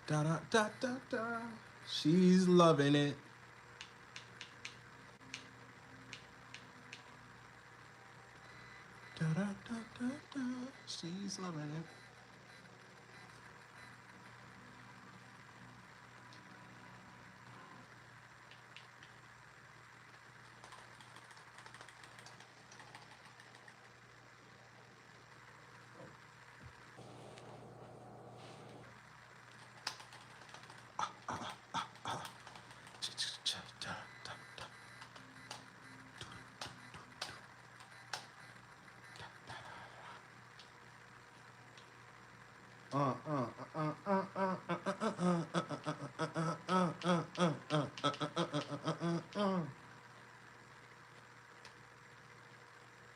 Da da da da da. She's loving it. Da da da da da. She's loving it.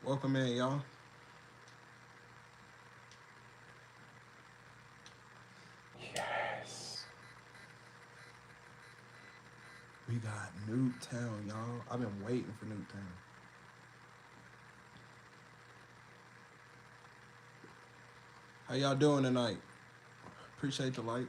Welcome in, y'all. Yes. We got Newtown, y'all. I've been waiting for Newtown. How y'all doing tonight? Appreciate the light.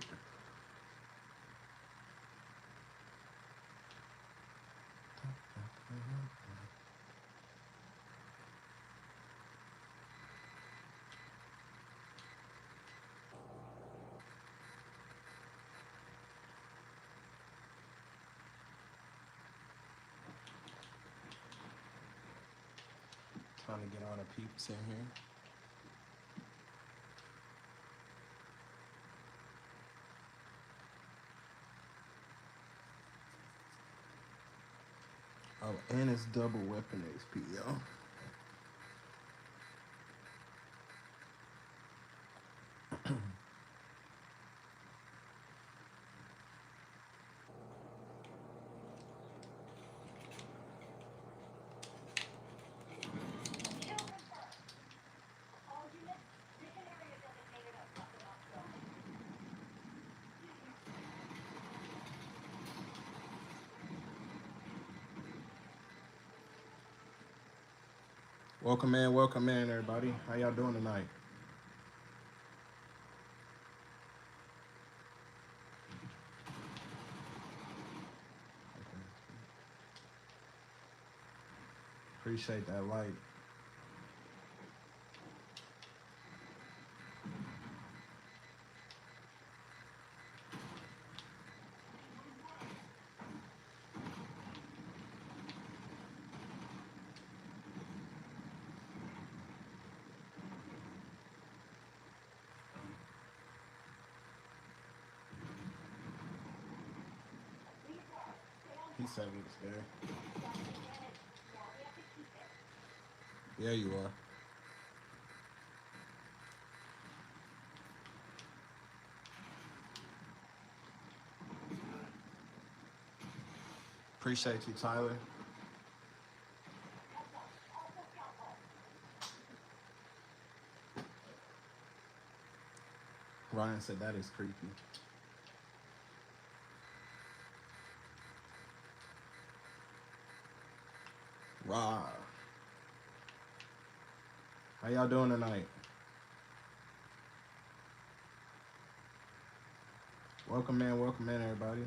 Trying to get all the peeps in here. Oh, and it's double weapon XP, y'all. Welcome in, everybody. How y'all doing tonight? Appreciate that light. He said we was there. Yeah, you are. Appreciate you, Tyler. Ryan said that is creepy. Rah. How y'all doing tonight? Welcome in, everybody.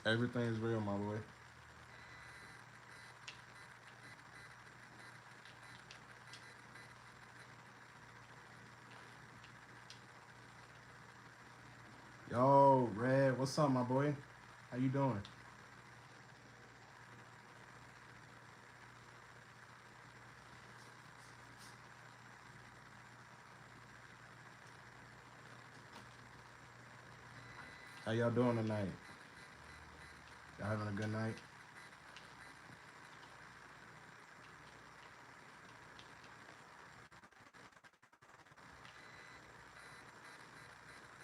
Everything's real, my boy. Yo, Red, what's up, my boy? How you doing? How y'all doing tonight? Y'all having a good night?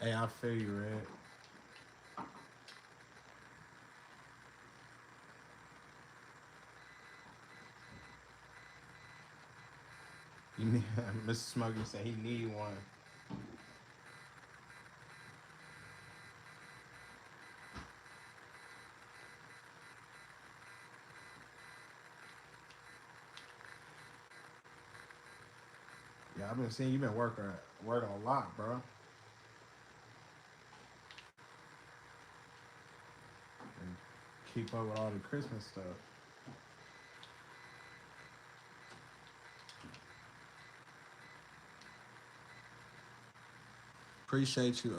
Hey, I feel you, Red. You need, Mr. Smuggy said he need one. Yeah, I've been seeing you been working a lot, bro. And keep up with all the Christmas stuff. Appreciate you,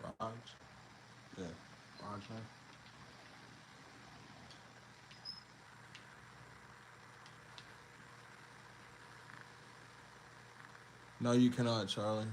Raj. Yeah. Watching. No, you cannot, Charlie.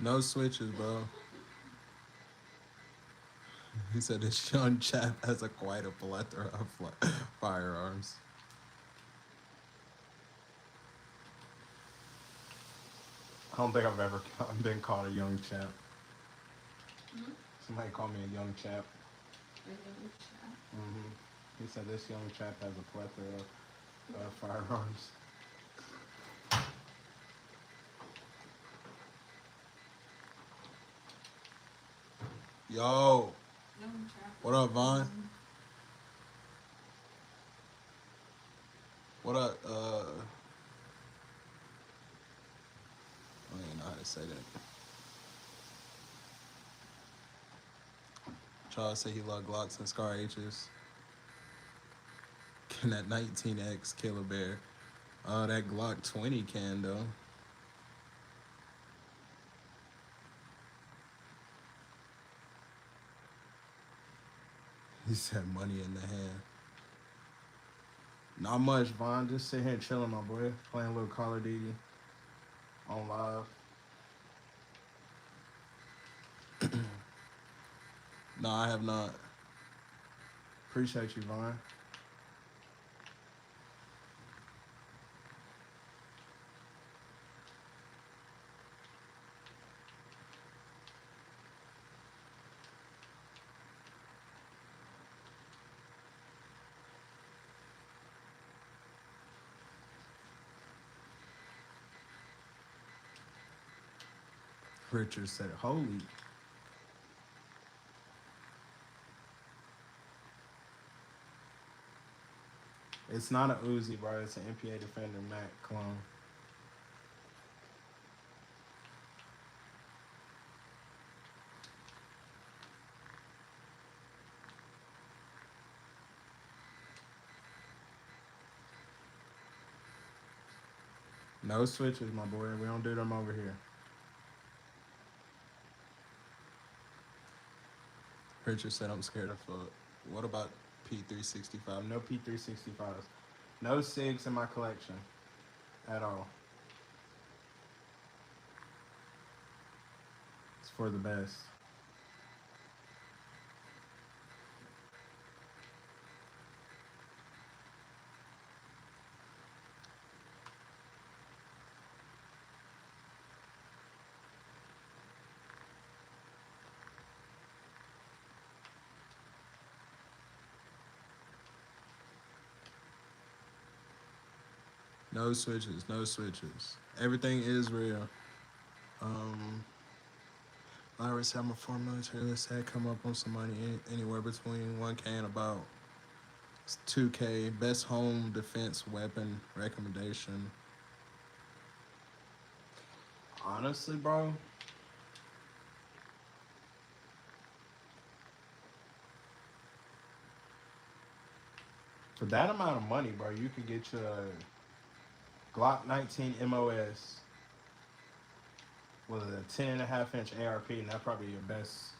No switches, bro. He said this young chap has a quite a plethora of firearms. I don't think I've ever been called a young chap. Hmm? Somebody called me a young chap. A young chap. hmm He said this young chap has a plethora of firearms. Yo, Young chap what is up, Vaughn? crazy. What up? I don't even know how to say that. Charles said he loved Glocks and Scar H's. Can that 19X kill a bear? That Glock 20 can though. He said money in the hand. Not much, Vaughn. Just sit here chilling, my boy. Playing a little Call of Duty on live. No, I have not. Appreciate you, Vaughn. Richard said, holy. It's not a Uzi, bro. It's an MPA Defender Mac clone. No switches, my boy. We don't do them over here. Richard said, I'm scared of fuck. What about P365? No P365s. No SIGs in my collection at all. It's for the best. No switches, no switches. Everything is real. Um, Lyra said, I'm a former military. Let's say I come up on some money anywhere between 1K and about 2K. Best home defense weapon recommendation. Honestly, bro, for that amount of money, bro, you could get your Glock 19 MOS with a 10.5 inch ARP, and that's probably your best.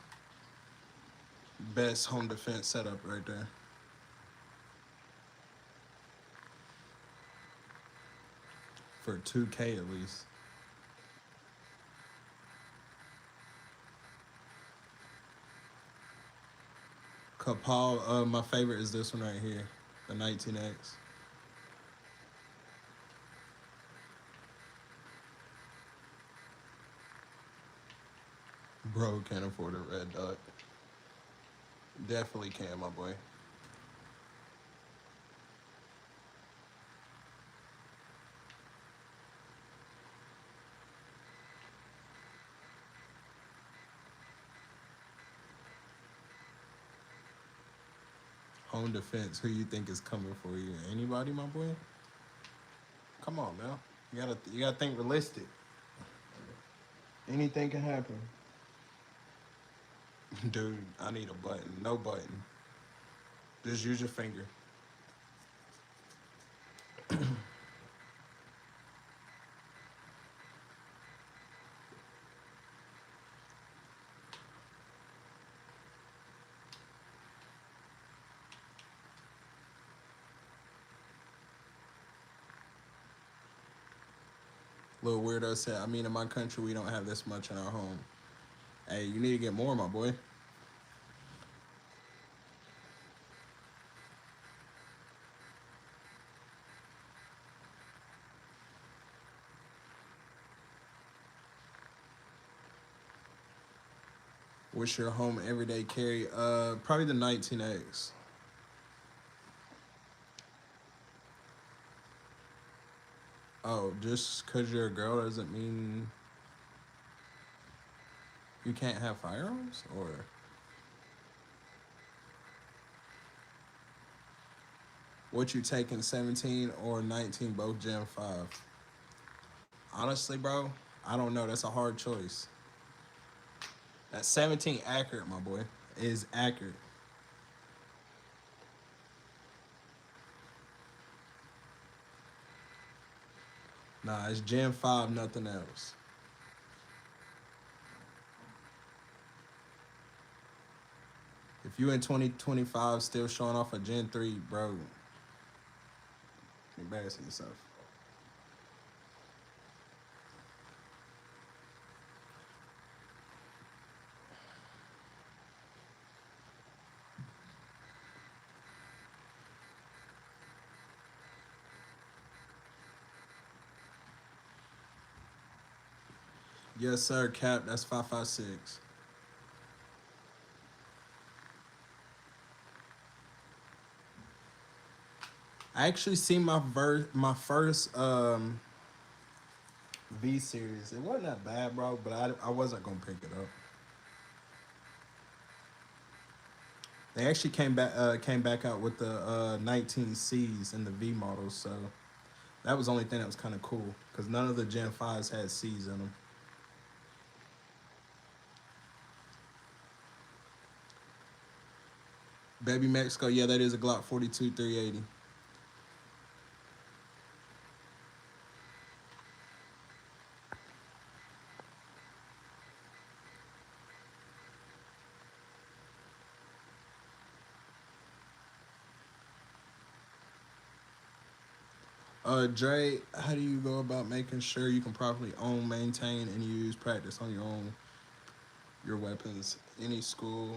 Best home defense setup right there. For 2K at least. Kapal, my favorite is this one right here, the 19X. Bro, can't afford a red dot. Definitely can, my boy. Home defense. Who you think is coming for you? Anybody, my boy? Come on, man. You gotta think realistic. Anything can happen. Dude, I need a button. No button. Just use your finger. Little weirdo said, I mean, in my country, we don't have this much in our home. Hey, you need to get more, my boy. What's your home everyday carry? Probably the 19X. Oh, just because you're a girl doesn't mean you can't have firearms? Or what you taking, 17 or 19, both Gen 5? Honestly, bro, I don't know. That's a hard choice. That 17 accurate, my boy, is accurate. Nah, it's Gen 5, nothing else. If you in 2025 still showing off a Gen 3, bro, you're embarrassing yourself. Yes, sir, Cap. That's 556. I actually seen my first V series. It wasn't that bad, bro, but I wasn't gonna pick it up. They actually came back out with the 19Cs and the V models, so that was the only thing that was kind of cool because none of the Gen 5s had Cs in them. Baby Mexico, yeah, that is a Glock 42 380. Dre, how do you go about making sure you can properly own, maintain, and use practice on your weapons? Any school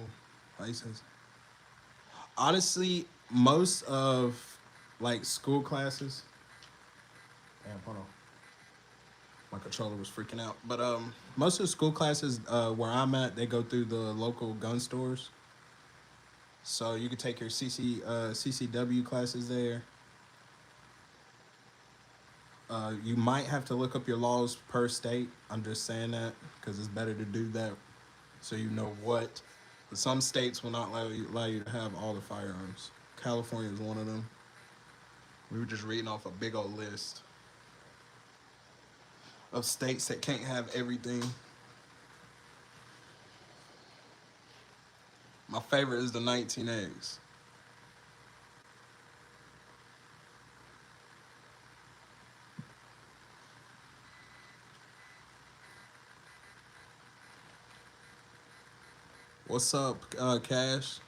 license? Honestly, most of like school classes. Damn, hold on. My controller was freaking out. But most of the school classes where I'm at, they go through the local gun stores. So you could take your CCW classes there. You might have to look up your laws per state. I'm just saying that because it's better to do that so you know what. But some states will not allow you to have all the firearms. California is one of them. We were just reading off a big old list of states that can't have everything. My favorite is the 19X. What's up, Cash?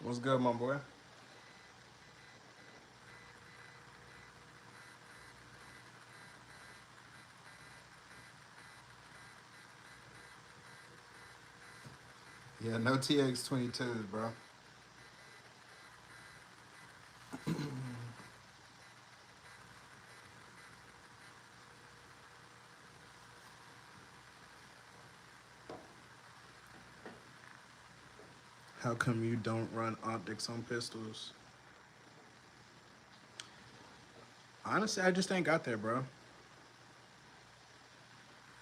What's good, my boy? Yeah, no TX22s, bro. How come you don't run optics on pistols? Honestly, I just ain't got there, bro.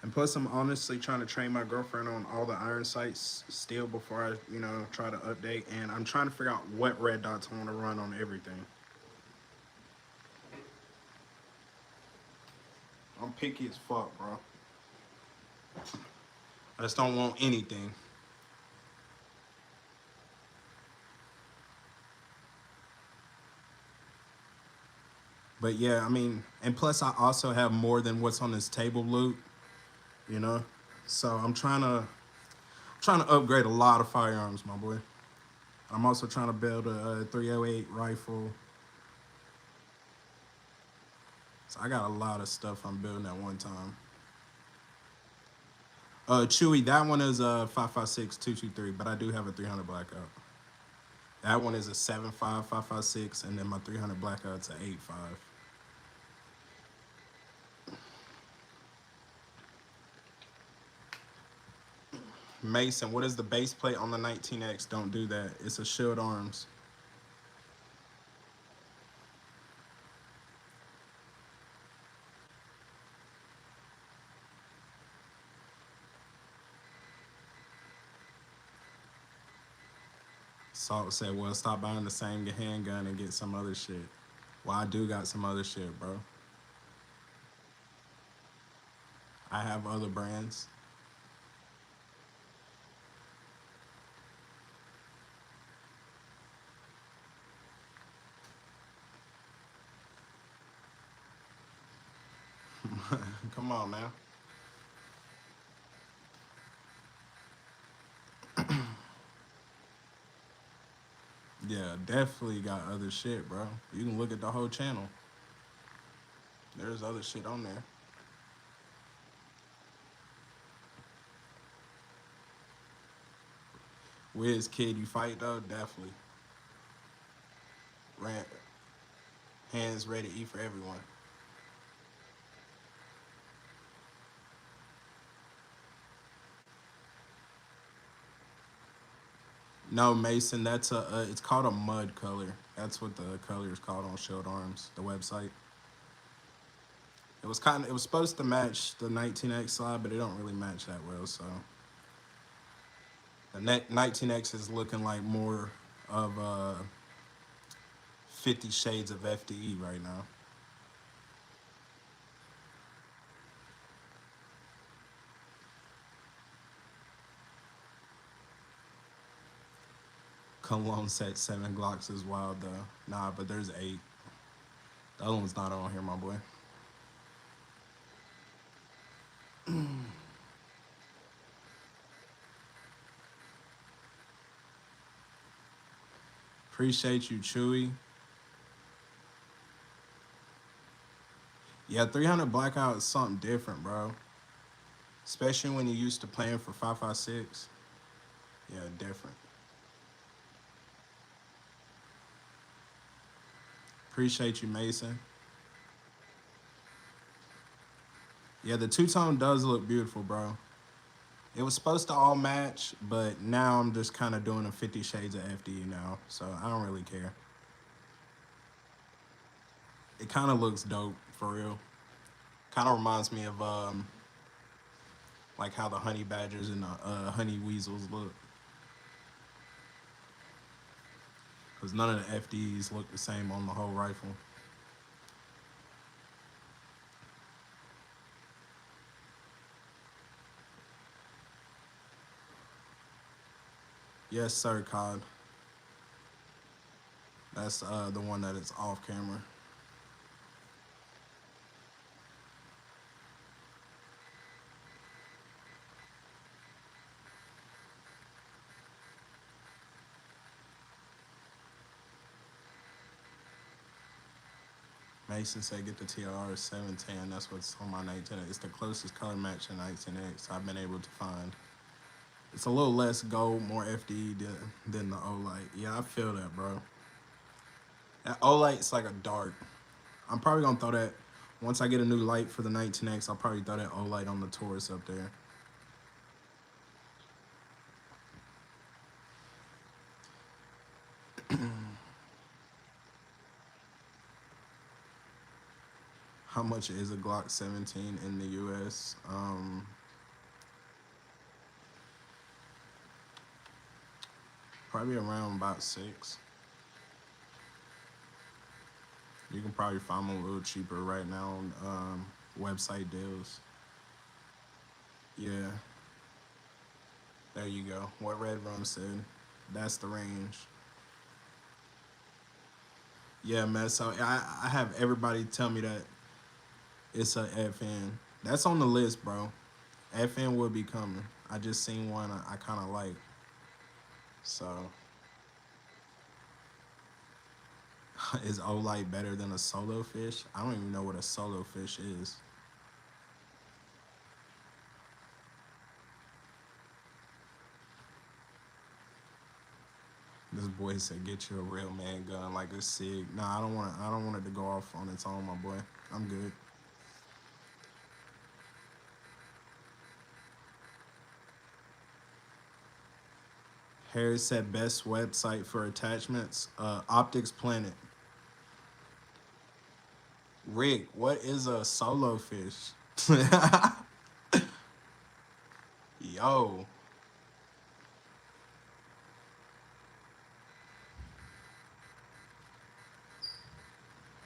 And plus, I'm honestly trying to train my girlfriend on all the iron sights still before I, try to update. And I'm trying to figure out what red dots I want to run on everything. I'm picky as fuck, bro. I just don't want anything. But yeah, I mean, and plus I also have more than what's on this table loot, you know. So I'm trying to upgrade a lot of firearms, my boy. I'm also trying to build a 308 rifle. So I got a lot of stuff I'm building at one time. Chewy, that one is a 5.56 223, but I do have a 300 blackout. That one is a 7.5 5.56, and then my 300 blackout's a 8.5. Mason, what is the base plate on the 19X? Don't do that. It's a Shield Arms. Salt said, well, stop buying the same handgun and get some other shit. Well, I do got some other shit, bro. I have other brands. Come on, man. Yeah, definitely got other shit, bro. You can look at the whole channel. There's other shit on there. Wiz Kid, you fight though? Definitely. Rant. Hands ready to eat for everyone. No, Mason, that's it's called a mud color. That's what the color is called on Shield Arms, the website. It was supposed to match the 19X slide, but it don't really match that well, so. The 19X is looking like more of 50 Shades of FDE right now. Cologne said 7 Glocks is wild though. Nah, but there's 8. The other one's not on here, my boy. Appreciate you, Chewy. Yeah, 300 Blackout is something different, bro. Especially when you're used to playing for 5.56. Yeah, different. Appreciate you, Mason. Yeah, the two-tone does look beautiful, bro. It was supposed to all match, but now I'm just kind of doing a 50 Shades of FDE now, so I don't really care. It kind of looks dope, for real. Kind of reminds me of like how the honey badgers and the honey weasels look. Because none of the FDs look the same on the whole rifle. Yes, sir, COD. That's the one that is off camera. Mason said get the TR 710. That's what's on my 19. It's the closest color match to 19X I've been able to find. It's a little less gold, more FD than the Olight. Yeah, I feel that, bro. That Olight's like a dark. I'm probably gonna throw that, once I get a new light for the 19X, I'll probably throw that Olight on the Taurus up there. much is a Glock 17 in the U.S.? Probably around about 6. You can probably find them a little cheaper right now on website deals. Yeah, there you go. What Red Rum said. That's the range. Yeah, man. So I have everybody tell me that it's a FN. That's on the list, bro. FN will be coming. I just seen one I kind of like. So, is Olight better than a solo fish? I don't even know what a solo fish is. This boy said, "Get you a real man gun like a Sig." Nah, I don't want. I don't want it to go off on its own, my boy. I'm good. Harry said, "Best website for attachments, Optics Planet." Rick, what is a solo fish? Yo,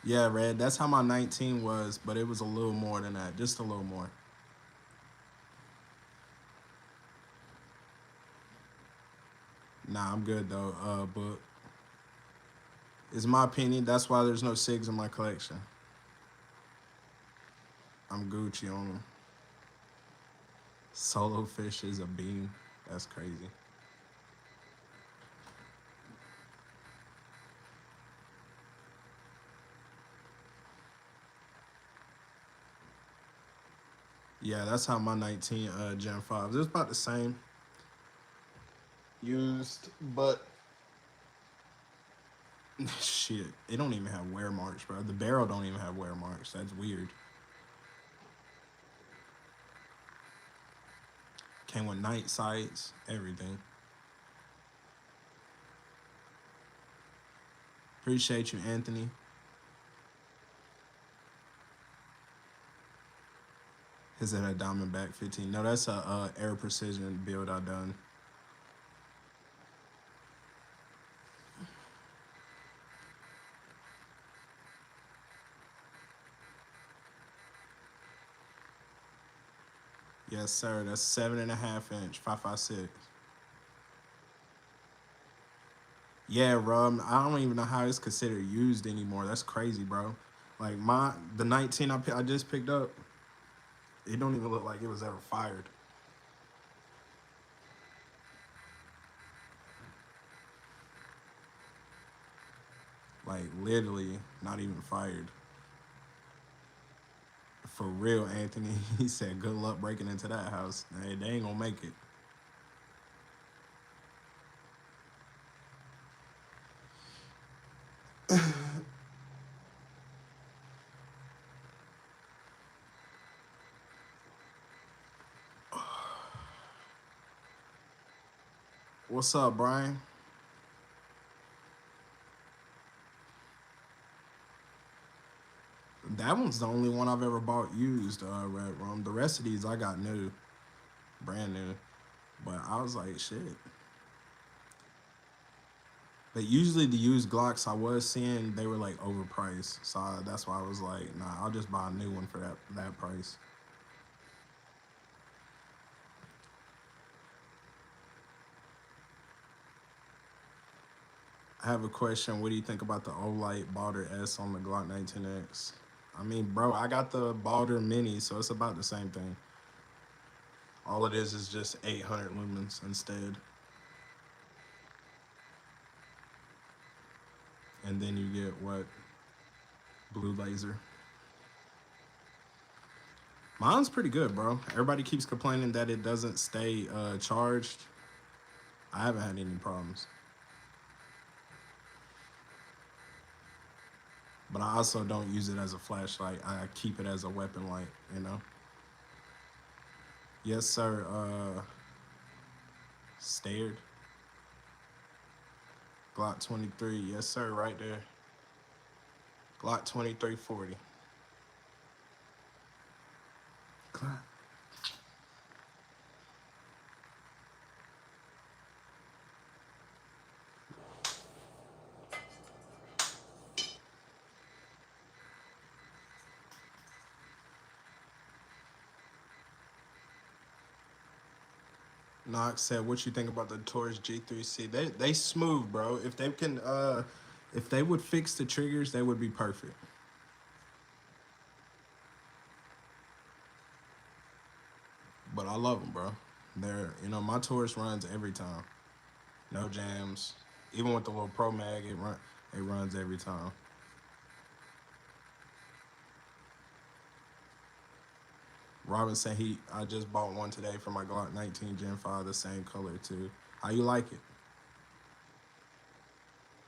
yeah, Red. That's how my 19 was, but it was a little more than that, just a little more. Nah, I'm good though. But it's my opinion. That's why there's no SIGs in my collection. I'm Gucci on them. Solo fish is a beam. That's crazy. Yeah, that's how my 19 Gen 5. It was about the same. Used, but shit, it don't even have wear marks, bro. The barrel don't even have wear marks. That's weird. Came with night sights, everything. Appreciate you, Anthony. Is that a Diamondback 15? No, that's a Air Precision build I done. Yes, sir. That's 7.5 inch, 5.56. Yeah, Rob. I don't even know how it's considered used anymore. That's crazy, bro. Like the 19 I just picked up, it don't even look like it was ever fired. Like literally not even fired. For real, Anthony. He said, "Good luck breaking into that house. They ain't gonna make it." What's up, Brian? That one's the only one I've ever bought used, Red Rum. The rest of these I got new, brand new. But I was like, shit. But usually the used Glocks I was seeing, they were like overpriced. So that's why I was like, nah, I'll just buy a new one for that price. I have a question. What do you think about the Olight Balder S on the Glock 19X? I mean, bro, I got the Balder Mini, so it's about the same thing. All it is just 800 lumens instead. And then you get what? Blue laser. Mine's pretty good, bro. Everybody keeps complaining that it doesn't stay charged. I haven't had any problems. But I also don't use it as a flashlight. I keep it as a weapon light, you know? Yes, sir. Stared. Glock 23. Yes, sir, right there. Glock 2340. Glock. Knox said, "What you think about the Taurus G3C? They smooth, bro. If they can, if they would fix the triggers, they would be perfect. But I love them, bro. They're, my Taurus runs every time, no jams. Even with the little Pro Mag, it runs every time. Robin said I just bought one today for my Glock 19 Gen 5, the same color too. How you like it?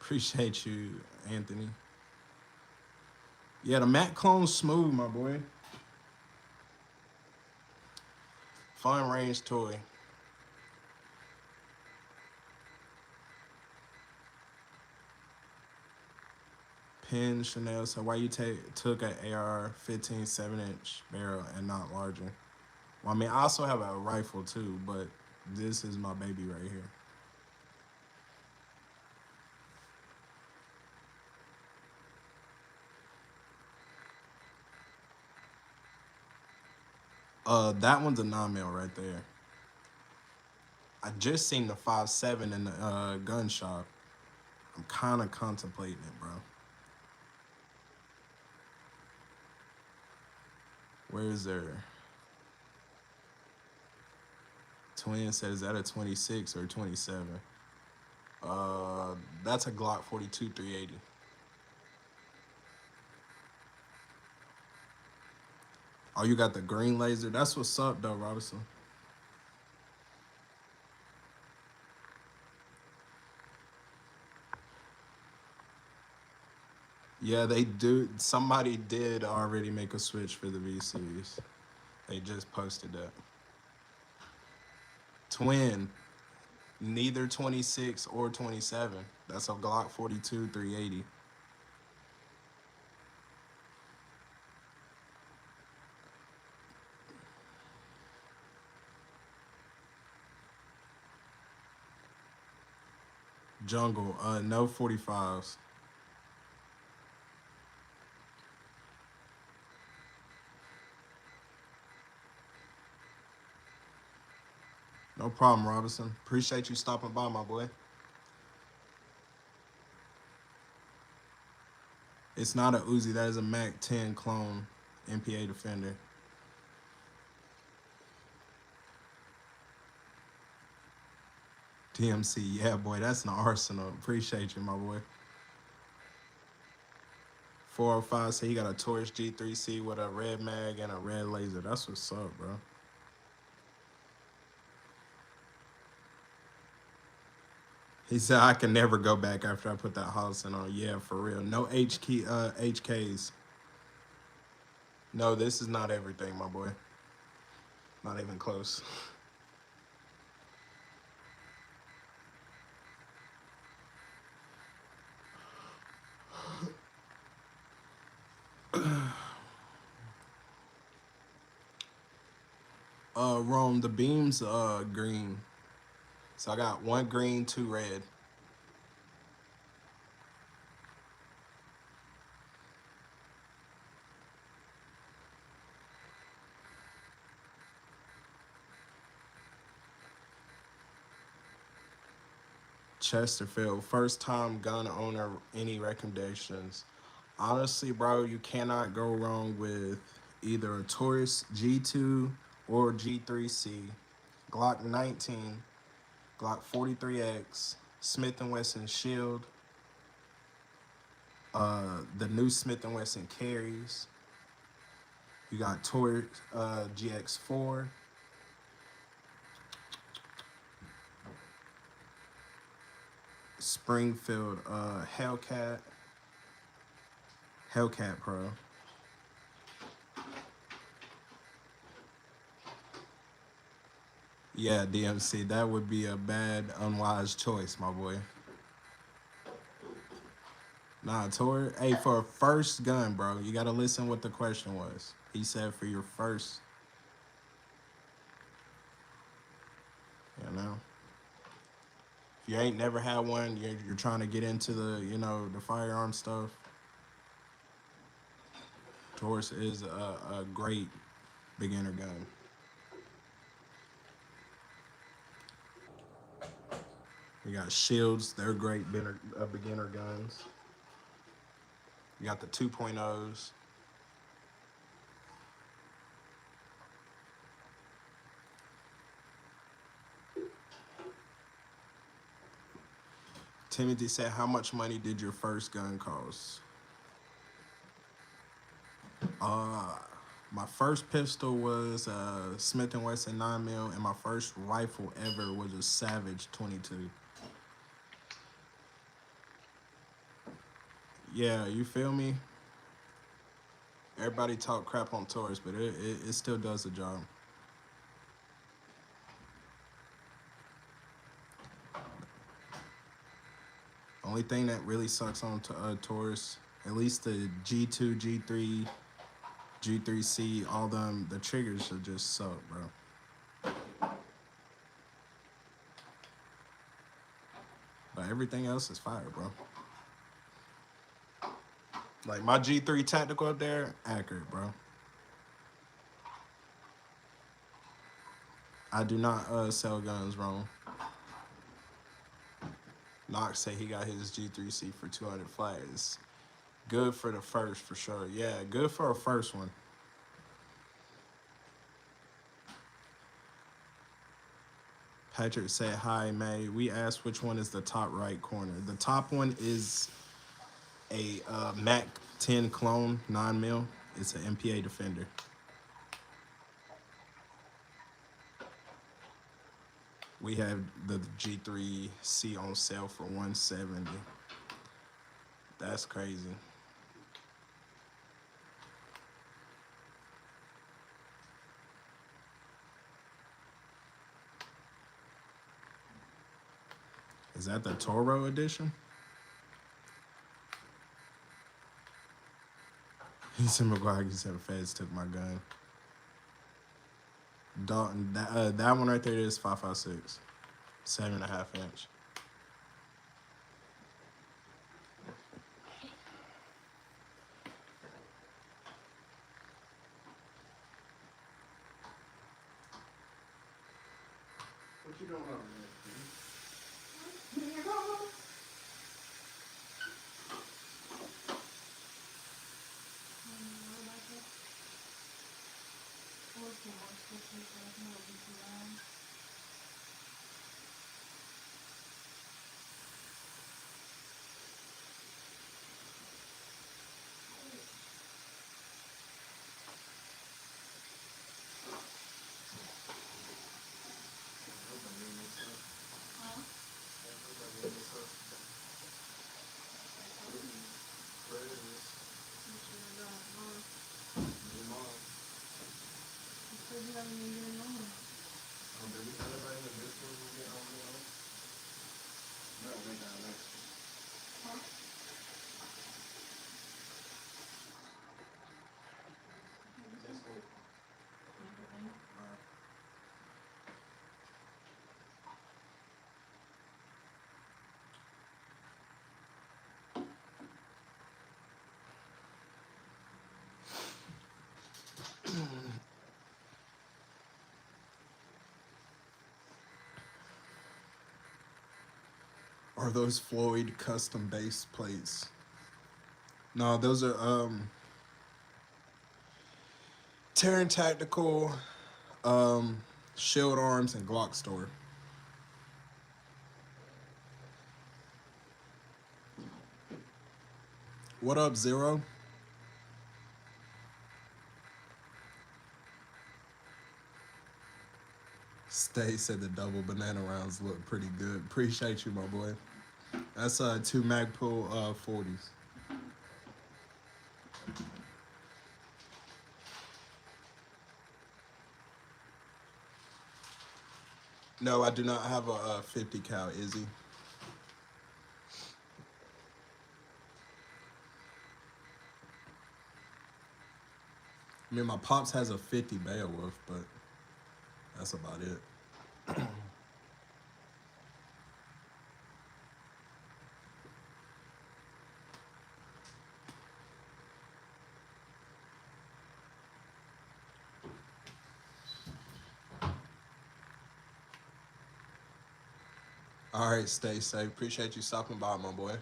Appreciate you, Anthony. Yeah, the Mac clone's smooth, my boy. Fun range toy. Penn Chanel said, "Why you took an AR-15 7-inch barrel and not larger?" Well, I mean, I also have a rifle too, but this is my baby right here. That one's a 9mm right there. I just seen the 5.7 in the gun shop. I'm kind of contemplating it, bro. Where is there? Twin says, "Is that a 26 or 27?" That's a Glock 42 380. Oh, you got the green laser? That's what's up, though, Robinson. Yeah, they do. Somebody did already make a switch for the V series. They just posted that. Twin, neither 26 or 27. That's a Glock 42 380. Jungle, no 45s. No problem, Robinson. Appreciate you stopping by, my boy. It's not a Uzi. That is a Mac 10 clone MPA Defender. DMC, yeah, boy, that's an arsenal. Appreciate you, my boy. 405 say he got a Taurus G3C with a red mag and a red laser. That's what's up, bro. He said, "I can never go back after I put that Holliston on." Yeah, for real. No HKs. No, this is not everything, my boy. Not even close. Rome, the beam's green. So I got one green, two red. Chesterfield, first time gun owner, any recommendations? Honestly, bro, you cannot go wrong with either a Taurus G2 or G3C, Glock 19, Glock 43X, Smith & Wesson Shield, the new Smith & Wesson carries. You got Taurus GX4. Springfield Hellcat Pro. Yeah, DMC, that would be a bad, unwise choice, my boy. Nah, Tor, hey, for a first gun, bro, you gotta listen what the question was. He said for your first You know, if you ain't never had one, you're trying to get into the the firearm stuff. Taurus is a great beginner gun. We got shields; they're great beginner guns. You got the 2.0s. Timothy said, "How much money did your first gun cost?" Uh, my first pistol was Smith and Wesson 9mm, and my first rifle ever was a Savage 22. Yeah, you feel me? Everybody talk crap on Taurus, but it still does the job. Only thing that really sucks on Taurus, at least the G2, G3, G3C, all them, the triggers are just suck, bro. But everything else is fire, bro. Like my G3 tactical up there, accurate, bro. I do not sell guns wrong. Knox said he got his G3C for 200 flat. It's good for the first, for sure. Yeah, good for a first one. Patrick said, "Hi, May. We asked which one is the top right corner. The top one is a Mac 10 clone 9mm. It's an MPA Defender. We have the G3C on sale for 170. That's crazy. Is that the Toro edition?" He said, "McGuire said the feds took my gun." Dalton, that one right there is 5.56, 7.5 inch. What you doing over there? Are those Floyd custom base plates? No, those are Terran Tactical, Shield Arms, and Glock Store. What up, Zero? Stay said the double banana rounds look pretty good. Appreciate you, my boy. That's 2 Magpul 40s. No, I do not have a 50 cal Izzy. I mean, my pops has a 50 Beowulf, but that's about it. All right, stay safe. Appreciate you stopping by, my boy.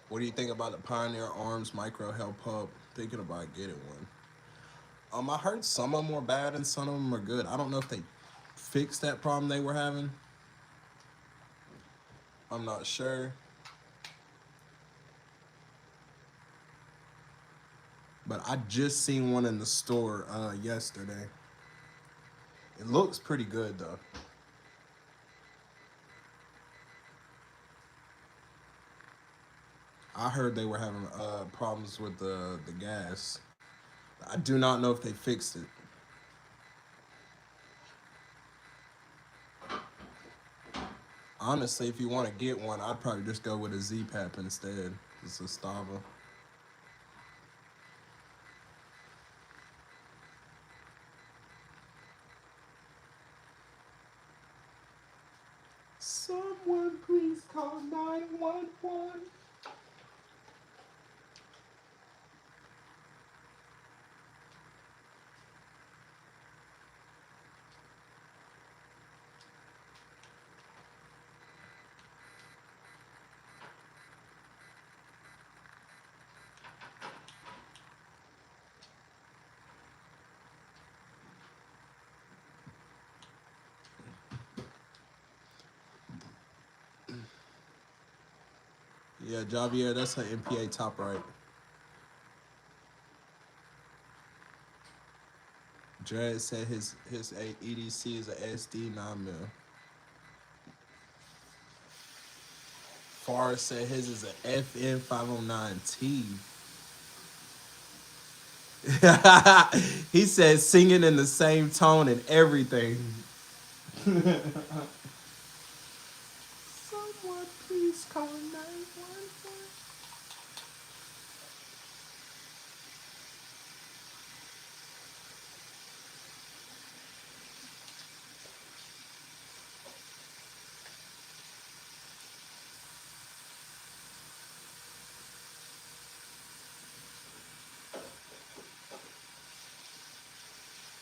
What do you think about the Pioneer Arms Micro Health Hub? Thinking about getting one. I heard some of them were bad and some of them are good. I don't know if they fixed that problem they were having. I'm not sure. But I just seen one in the store yesterday. It looks pretty good though. I heard they were having problems with the gas. I do not know if they fixed it. Honestly, if you want to get one, I'd probably just go with a Z-Pap instead. It's a Stava. Someone please call 911. Yeah, Javier, that's an MPA top right. Dred said his EDC is a SD 9 mil. Forrest said his is a FN 509T. He said singing in the same tone and everything. Someone please call 911.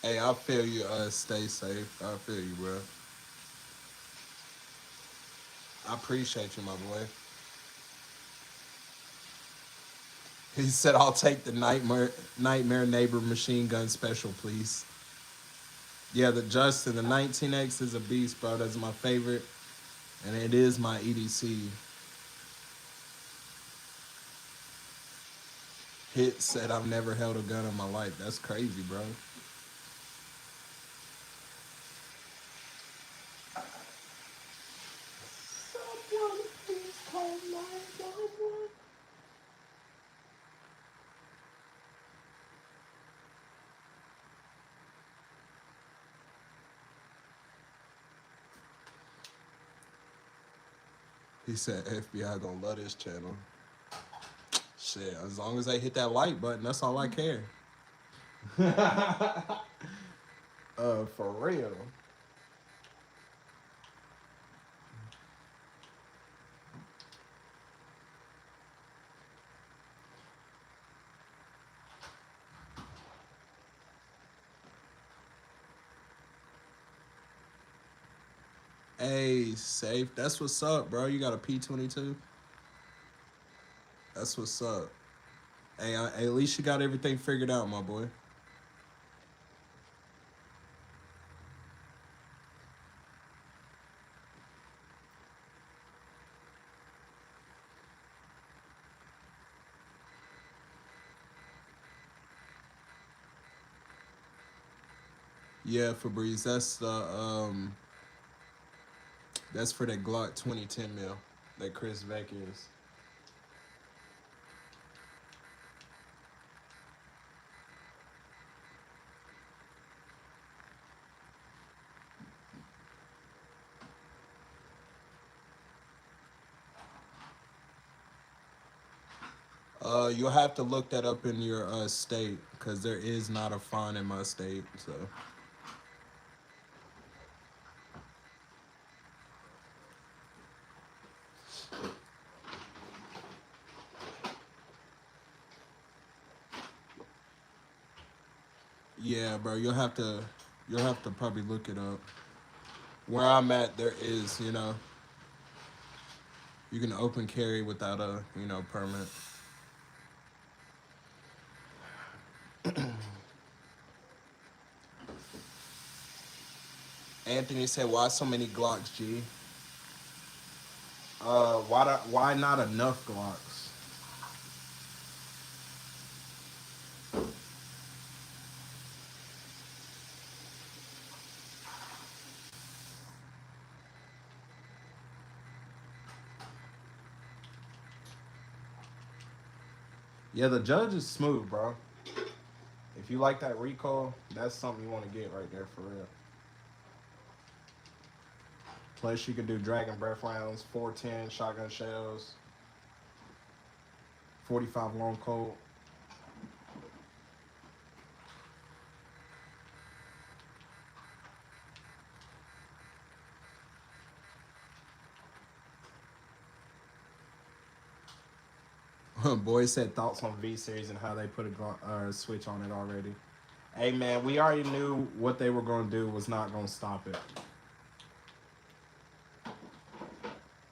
Hey, I feel you. Stay safe. I feel you, bro. I appreciate you, my boy. He said, "I'll take the nightmare neighbor machine gun special, please." Yeah, the Justin, the 19X is a beast, bro. That's my favorite, and it is my EDC. Hit said, "I've never held a gun in my life." That's crazy, bro. Someone please call 911. He said, "FBI gonna love this channel." Shit, as long as they hit that like button, that's all I care. For real. Hey, safe. That's what's up, bro. You got a P22? That's what's up. Hey, at least you got everything figured out, my boy. Yeah, Fabrice, that's for that Glock 2010 mil that Chris Beck is. You'll have to look that up in your state because there is not a fine in my state. So yeah, bro, you'll have to probably look it up. Where I'm at, there is, you know. You can open carry without a permit. Anthony said, "Why so many Glocks, G?" Why not enough Glocks? Yeah, the Judge is smooth, bro. If you like that recoil, that's something you want to get right there for real. Plus, you can do Dragon Breath rounds, 410 shotgun shells, 45 long Colt. Boy said thoughts on V Series and how they put a switch on it already. Hey man, we already knew what they were going to do was not going to stop it.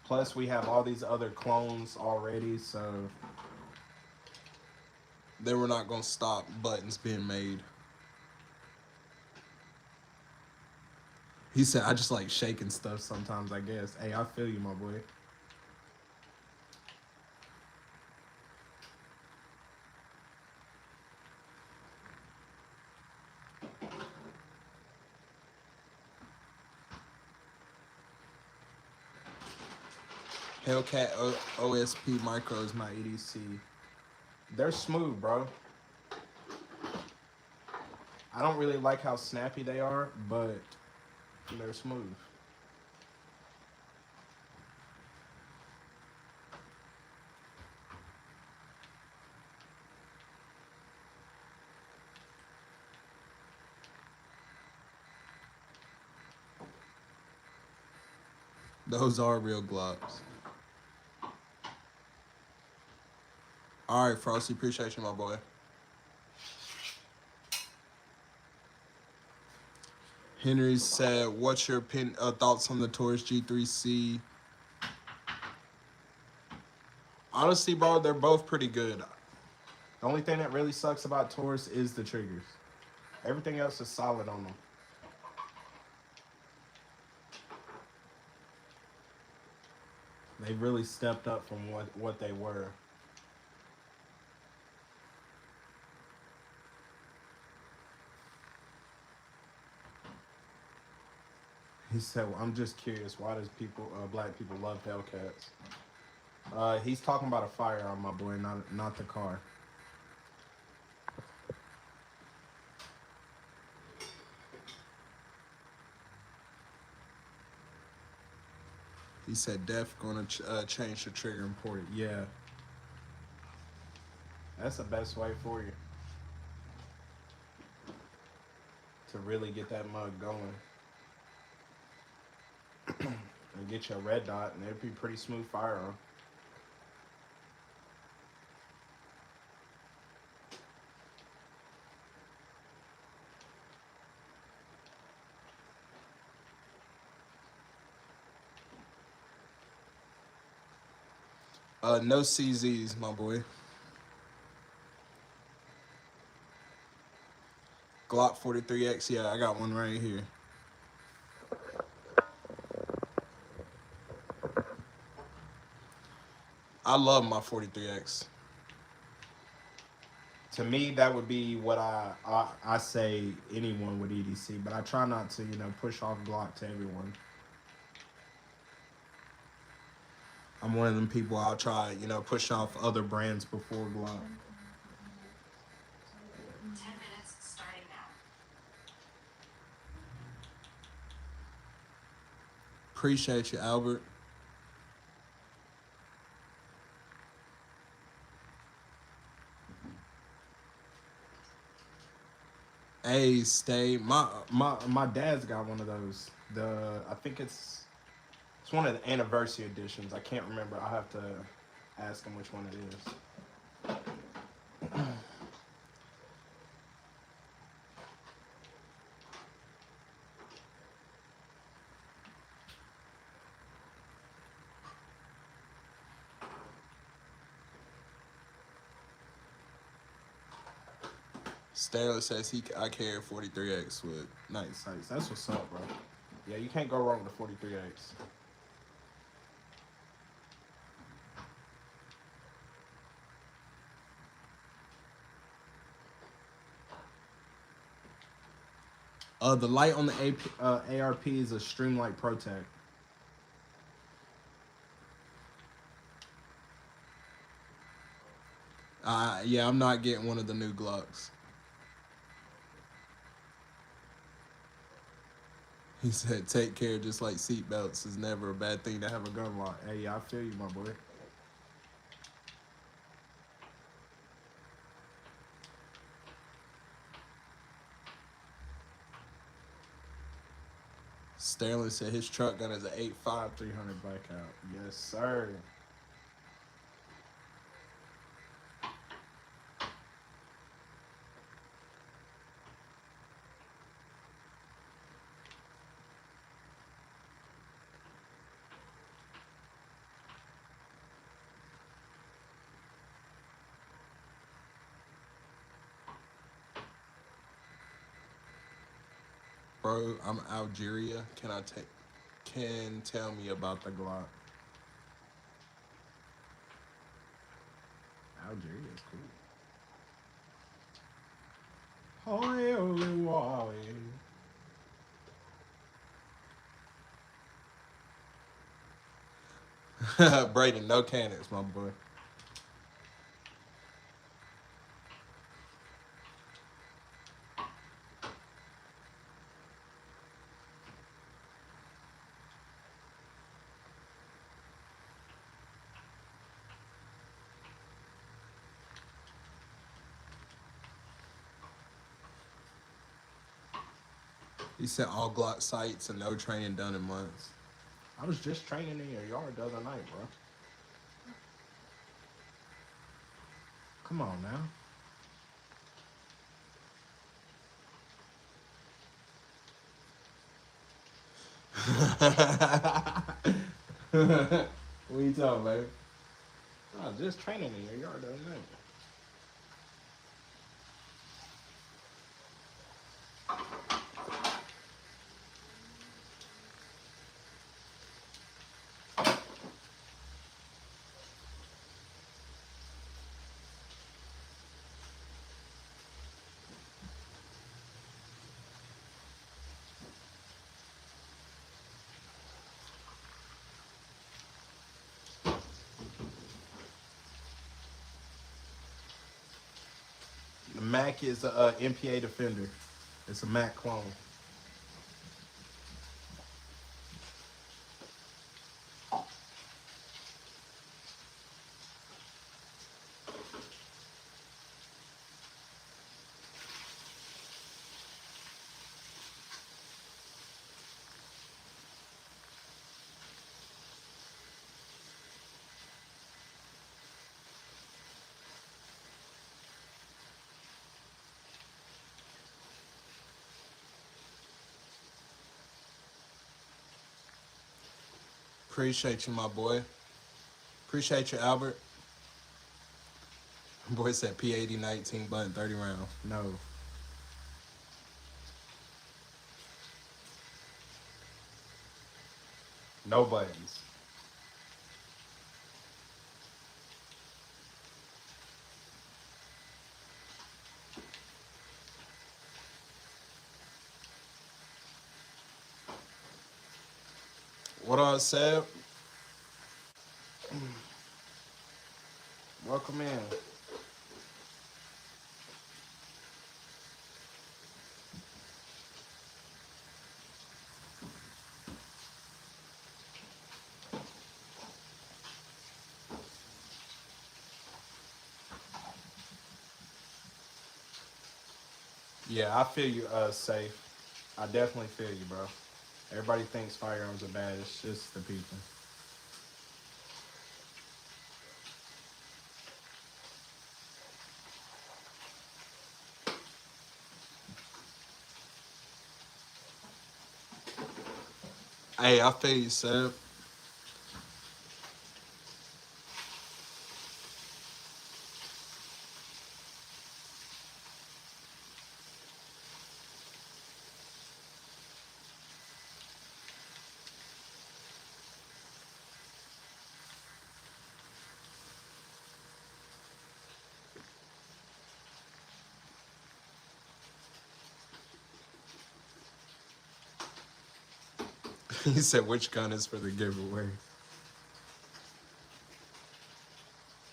Plus, we have all these other clones already, so They were not gonna stop buttons being made. he said, I just like shaking stuff sometimes, I guess. Hey, I feel you, my boy. Hellcat OSP Micro is my EDC. They're smooth, bro. I don't really like how snappy they are, but they're smooth. Those are real Glocks. All right, Frosty, appreciate you, my boy. Henry said, "What's your thoughts on the Taurus G3C?" Honestly, bro, they're both pretty good. The only thing that really sucks about Taurus is the triggers. Everything else is solid on them. They really stepped up from what they were. He said, well, "I'm just curious. Why does black people love Hellcats?" He's talking about a firearm, my boy, not the car. He said, "Def gonna change the trigger and port it." Yeah, that's the best way for you to really get that mug going and get your red dot, and it'd be pretty smooth firearm. No CZs, my boy. Glock 43X, yeah, I got one right here. I love my 43X. To me, that would be what I say anyone with EDC, but I try not to push off Glock to everyone. I'm one of them people. I'll try push off other brands before Glock. 10 minutes starting now. Appreciate you, Albert. Hey, stay. My dad's got one of those. I think it's one of the anniversary editions. I can't remember. I'll have to ask him which one it is. Stanley says I carry 43X with night sights. That's what's up, bro. Yeah, you can't go wrong with the 43X. The light on the ARP is a Streamlight Protect. yeah, I'm not getting one of the new Glocks. He said, "Take care, just like seatbelts is never a bad thing to have a gun lock." Hey, I feel you, my boy. Sterling said his truck gun is an 8.5 300 bike out. Yes, sir. Bro, I'm Algeria. Can tell me about the Glock? Algeria is cool. Holy Wally. Braden, no cannons, my boy. He said all Glock sights and no training done in months. I was just training in your yard the other night, bro. Come on now. What you talking, baby? I was just training in your yard the other night. The Mac is a MPA Defender. It's a Mac clone. Appreciate you, my boy. Appreciate you, Albert. Boy said P80 19 button 30 round. No. No buttons. What up, Seb? Welcome in. Yeah, I feel you, Safe. I definitely feel you, bro. Everybody thinks firearms are bad. It's just the people. Hey, I feel you, Seb. He said, which gun is for the giveaway?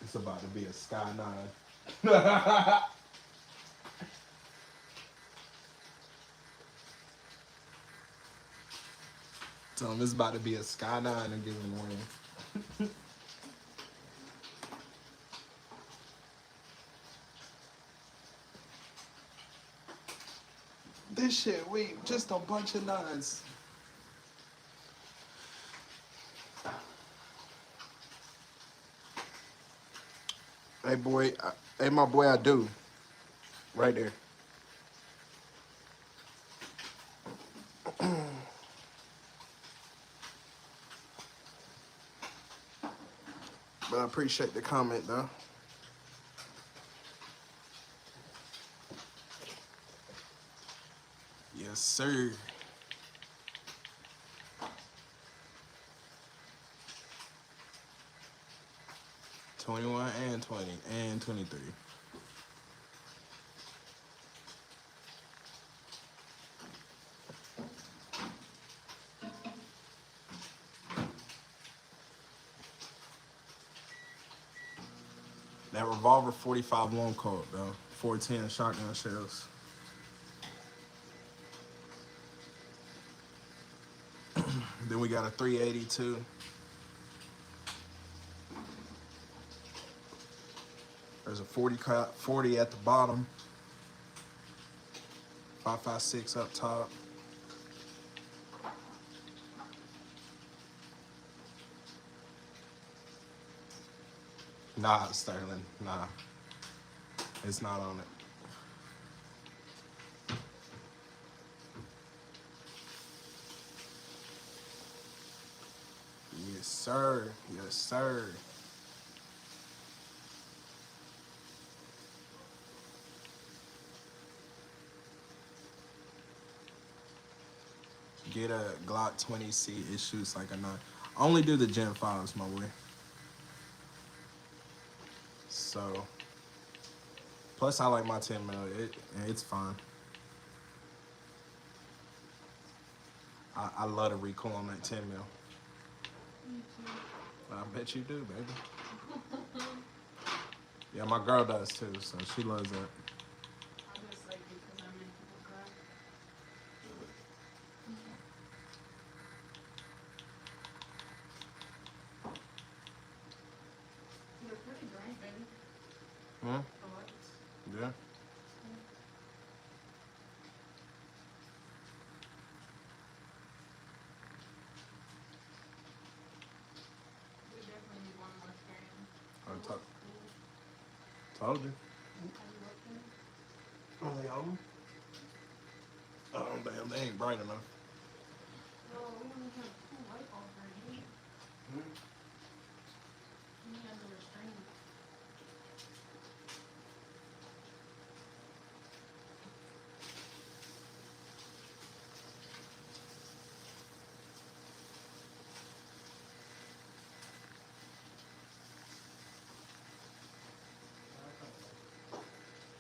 It's about to be a Sky 9. Tell him it's about to be a Sky 9 and giveaway. This shit, wait, just a bunch of nines. Hey boy, hey my boy, I do. Right there. But I appreciate the comment though. Yes, sir. $21 and $20 and $23. That revolver 45 long Colt though. 410 shotgun shells. Then we got a 382. There's a 40 at the bottom. 5.56 up top. Nah, Sterling. Nah. It's not on it. Yes, sir. Yes, sir. Get a Glock 20C. It shoots like a 9. I only do the Gen 5s, my boy. So, plus I like my 10 mil. It's fine. I love the recoil on that 10 mil. Me too. I bet you do, baby. Yeah, my girl does too, so she loves that. I just like it because I make people cry. They're pretty bright, baby. Hmm? The lights. Yeah. We definitely need one more stand. I told you. Have you looked at it? Oh, they on? Oh, damn, they ain't bright enough. No, we only have 2 light bulbs right here. We need another stand.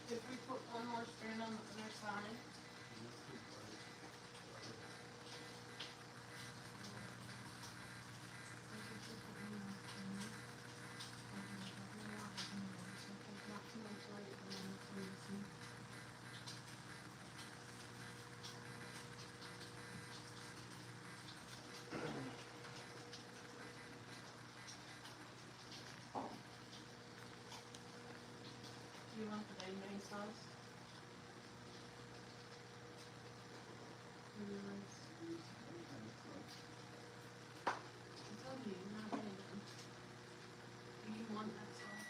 If we put one more stand on the other side. Not too much light, but enough for you to see. Do you want the bang sauce? Maybe rice. It's up to you, you're not getting them. Do you want that sauce?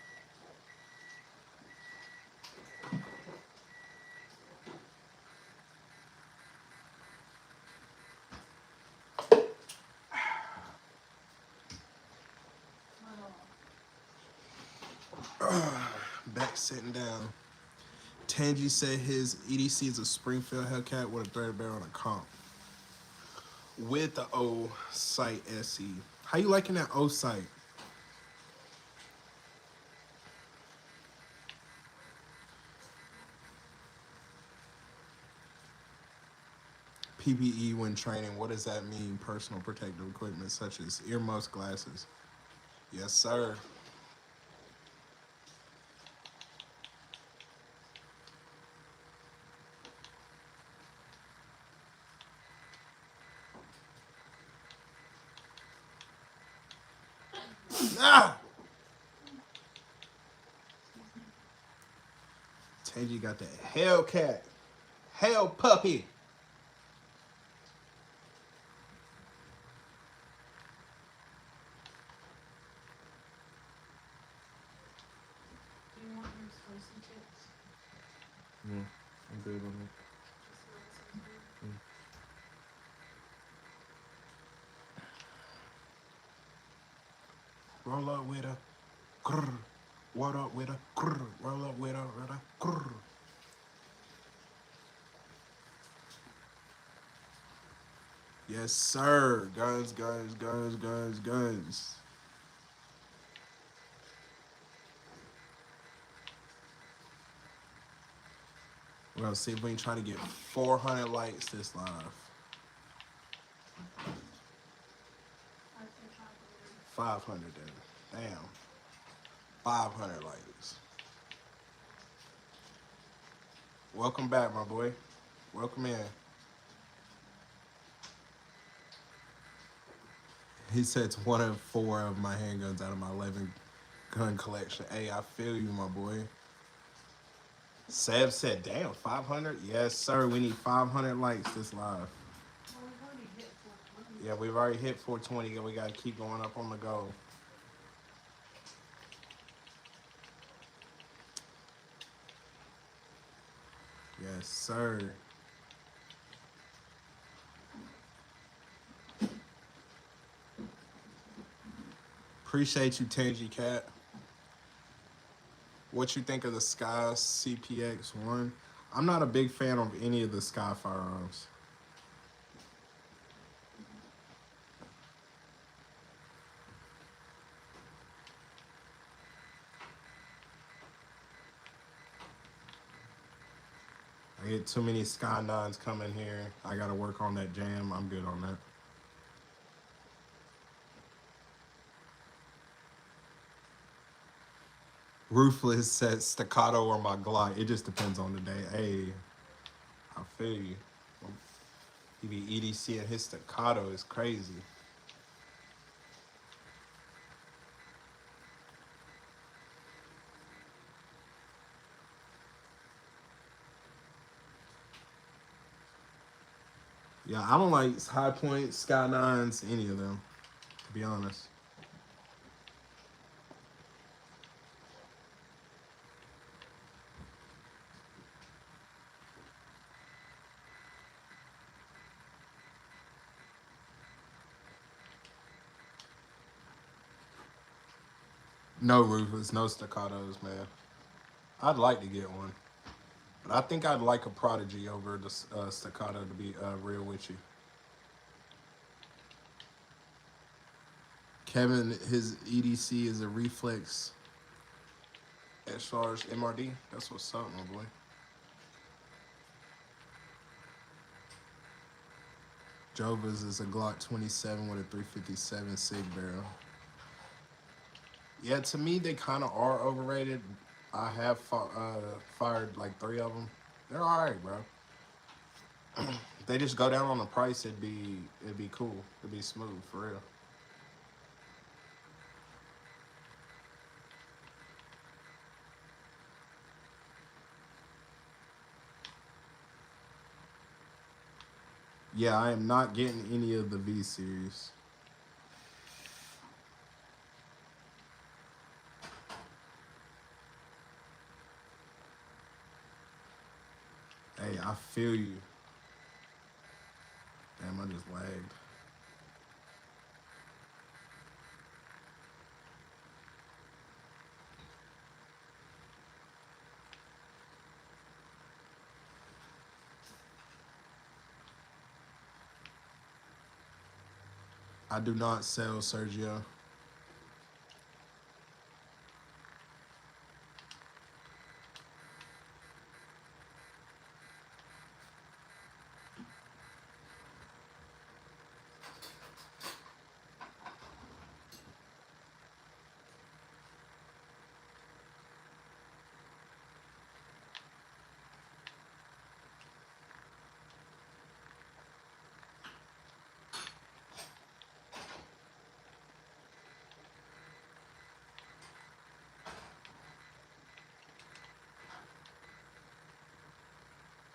Not all. Back sitting down. Tangy said his EDC is a Springfield Hellcat with a thread barrel and a comp. With the O Sight SE. How you liking that O Sight? PPE when training. What does that mean? Personal protective equipment such as earmuffs, glasses. Yes, sir. Ah! Tangy got that Hellcat. Hell puppy. Do you want your spicy chips? I'm good on it. Just so that sounds good. Roll up with a grrr. What up with a grrr. Roll up with a grrr. Yes, sir. Guns, guns, guns, guns, guns. We're gonna see if we can try to get 400 likes this live. I can try later. 500 then. Damn. 500 likes. Welcome back, my boy. Welcome in. He said it's one of 4 of my handguns out of my 11 gun collection. Hey, I feel you, my boy. Sev said, damn, 500? Yes, sir. We need 500 likes this live. Well, we've already hit 420. Yeah, we've already hit 420, and we got to keep going up on the goal. Yes, sir. Appreciate you, Tangy Cat. What you think of the Sky CPX-1? I'm not a big fan of any of the Sky firearms. I get too many Sky 9s coming here. I gotta work on that jam. I'm good on that. Ruthless says staccato or my Glock. It just depends on the day. Hey, I feel you. He be EDC and his staccato is crazy. Yeah, I don't like High Point, Sky 9s, any of them, to be honest. No Ruthless, no staccatos, man. I'd like to get one. But I think I'd like a Prodigy over the staccato, to be real with you. Kevin, his EDC is a Reflex S-Charge MRD. That's what's up, my boy. Jova's is a Glock 27 with a 357 SIG barrel. Yeah, to me, they kind of are overrated. I have fired like 3 of them. They're all right, bro. If they just go down on the price, it'd be cool. It'd be smooth, for real. Yeah, I am not getting any of the V series. Hey, I feel you. Damn, I just lagged. I do not sell, Sergio.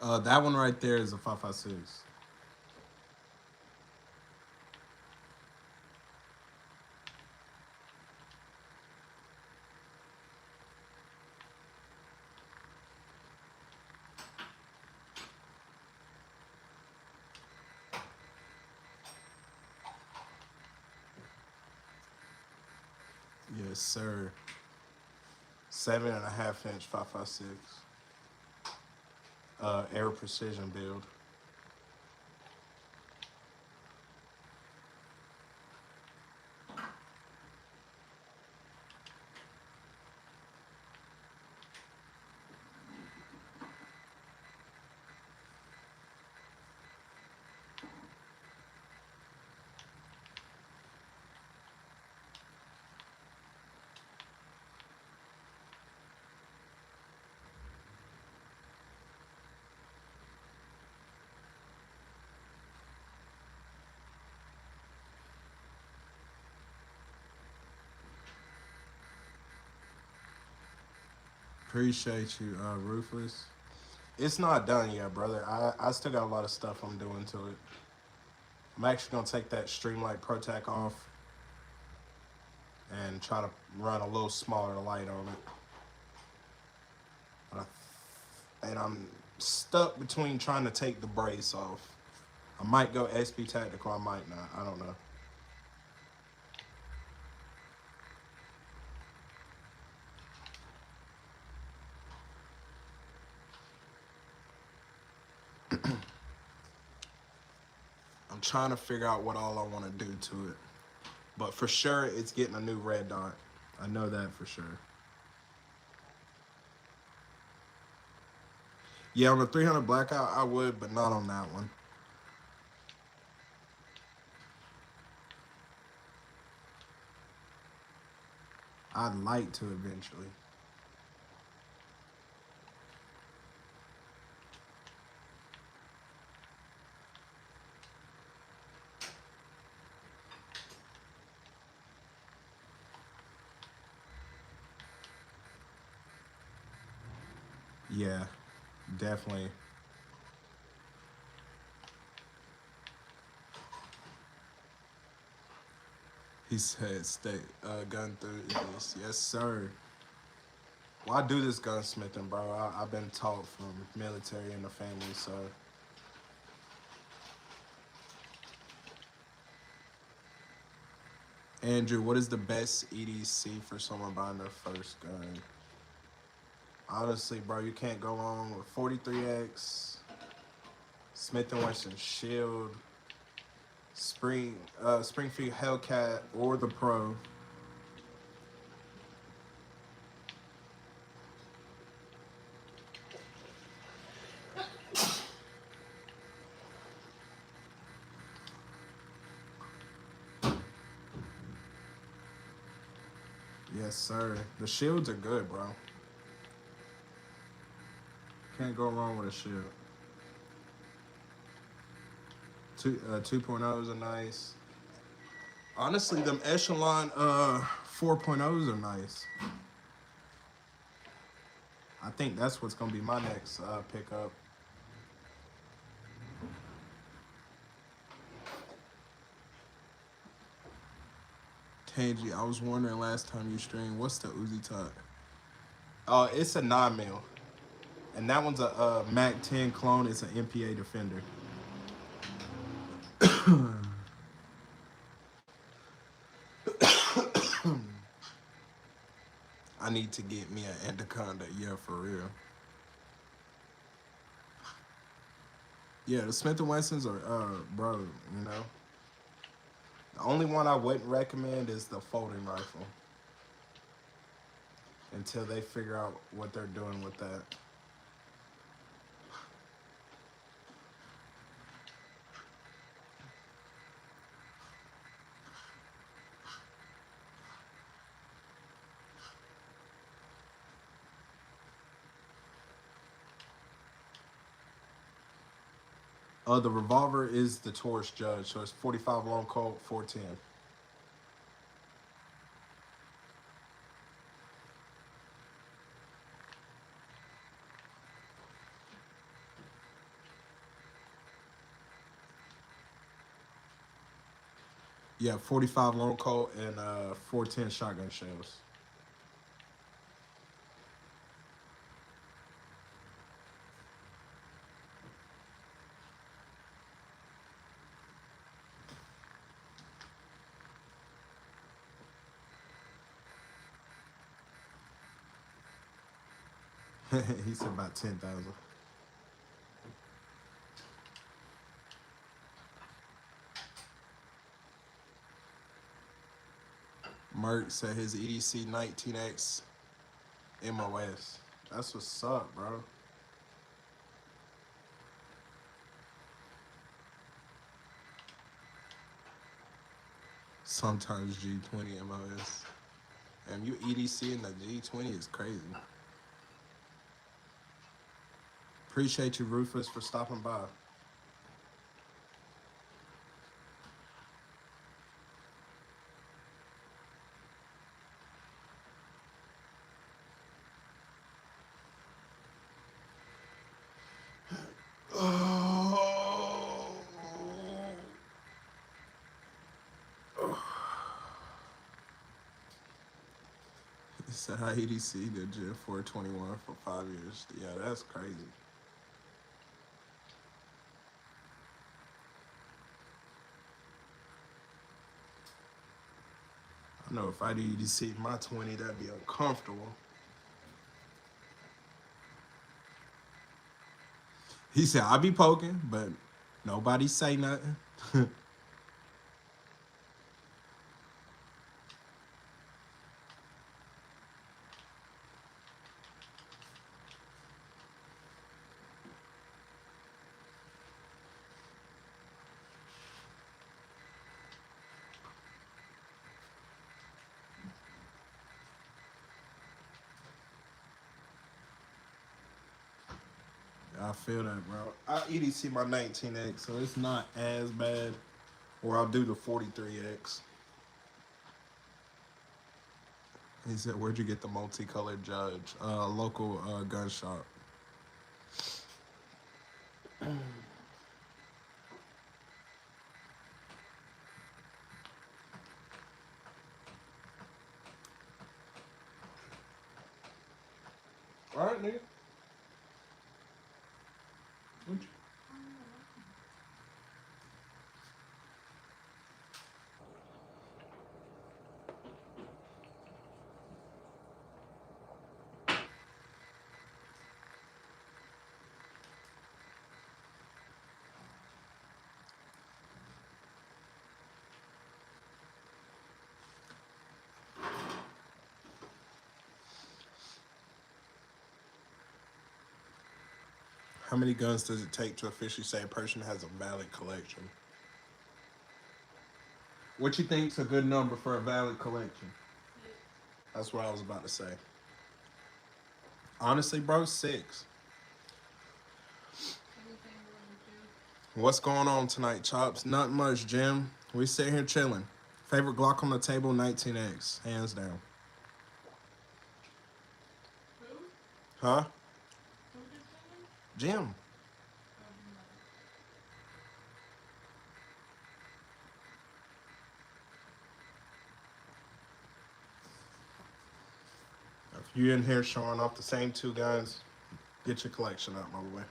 That one right there is a 5.56. Yes, sir. 7.5 inch 5.56. Air precision build. Appreciate you, Ruthless. It's not done yet, brother. I still got a lot of stuff I'm doing to it. I'm actually gonna take that Streamlight ProTac off and try to run a little smaller light on it. And I'm stuck between trying to take the brace off. I might go SB Tactical, I might not. I don't know. I'm trying to figure out what all I want to do to it. But for sure, it's getting a new red dot. I know that for sure. Yeah, on the 300 Blackout, I would, but not on that one. I'd like to eventually. Yeah, definitely. He said, "Stay, gun through this." Yes, sir. Well, I do this gunsmithing, bro. I've been taught from military in the family, so. Andrew, what is the best EDC for someone buying their first gun? Honestly, bro, you can't go wrong with 43X, Smith & Wesson Shield, Springfield Hellcat, or the Pro. Yes, sir. The shields are good, bro. Can't go wrong with a shield. 2.0s are nice. Honestly, them Echelon 4.0s are nice. I think that's what's gonna be my next pickup. Tangy, I was wondering last time you streamed, what's the Uzi Top? It's a 9mm. And that one's a Mac 10 clone. It's an MPA Defender. I need to get me an Anaconda, yeah, for real. Yeah, the Smith & Wessons are, bro, you know. The only one I wouldn't recommend is the folding rifle. Until they figure out what they're doing with that. The revolver is the Taurus Judge, so it's 45 long Colt, 410. Yeah, 45 long Colt and 410 shotgun shells. He said about 10,000. Merc said his EDC 19X MOS. That's what's up, bro. Sometimes G20 MOS. And you EDC in the G20 is crazy. Appreciate you, Rufus, for stopping by. Oh. He said I EDC the Gen 421 for 5 years. Yeah, that's crazy. I know if I EDC my 20, that'd be uncomfortable. He said I be poking, but nobody say nothing. I feel that, bro. I EDC my 19X, so it's not as bad. Or I'll do the 43X. He said, "Where'd you get the multicolored judge?" Local gun shop. All right, nigga. What you- How many guns does it take to officially say a person has a valid collection? What you think's a good number for a valid collection? That's what I was about to say. Honestly, bro, 6. Anything around 2. What's going on tonight, Chops? Not much, Jim. We sit here chilling. Favorite Glock on the table, 19X, hands down. Who? Huh? Who just saying? Jim. Probably not. If you in here showing off the same 2 guns, get your collection out, my boy.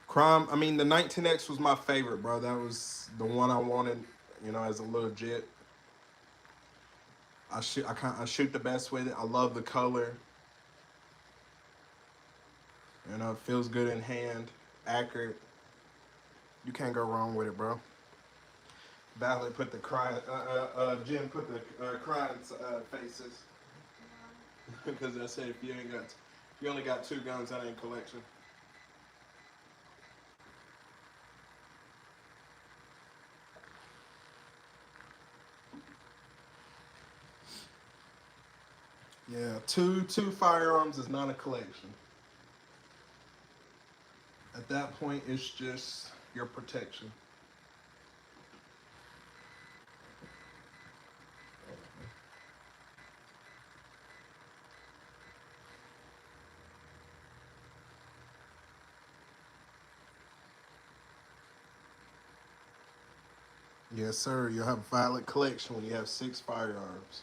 Crime. I mean, the 19X was my favorite, bro. That was the one I wanted, as a little jit. I shoot the best with it. I love the color. It feels good in hand, accurate. You can't go wrong with it, bro. Ballard put the crying. Jim put the crying faces because I said if you only got 2 guns, that ain't collection. Yeah, two firearms is not a collection. At that point, it's just your protection. Yes, sir. You'll have a valid collection when you have 6 firearms.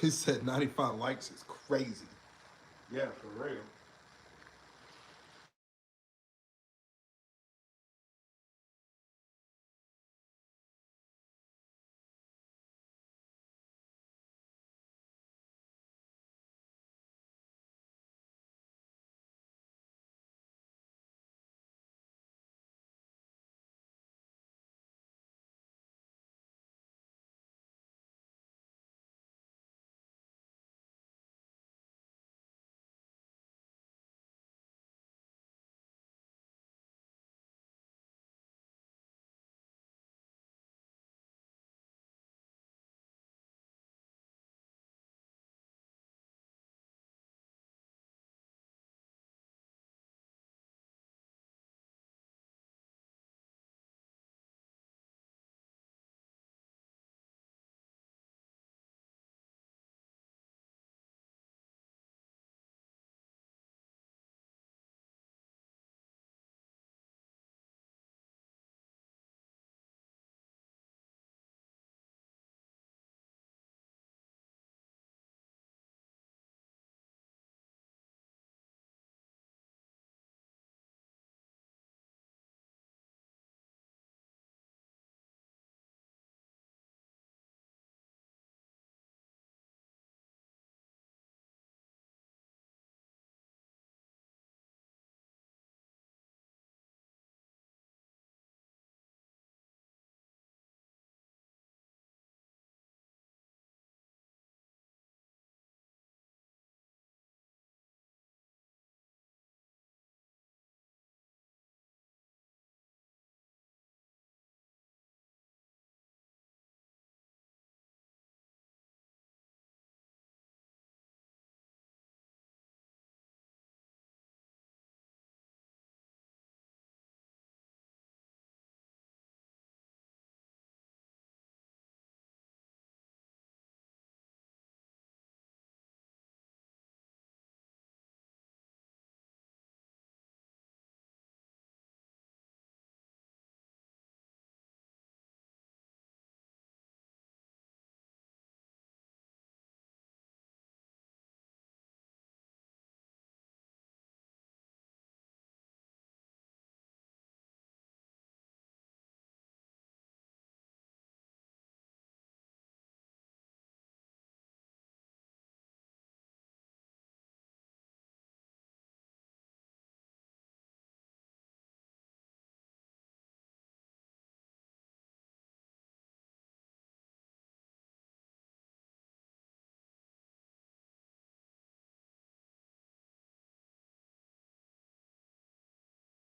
He said 95 likes is crazy. Yeah, for real.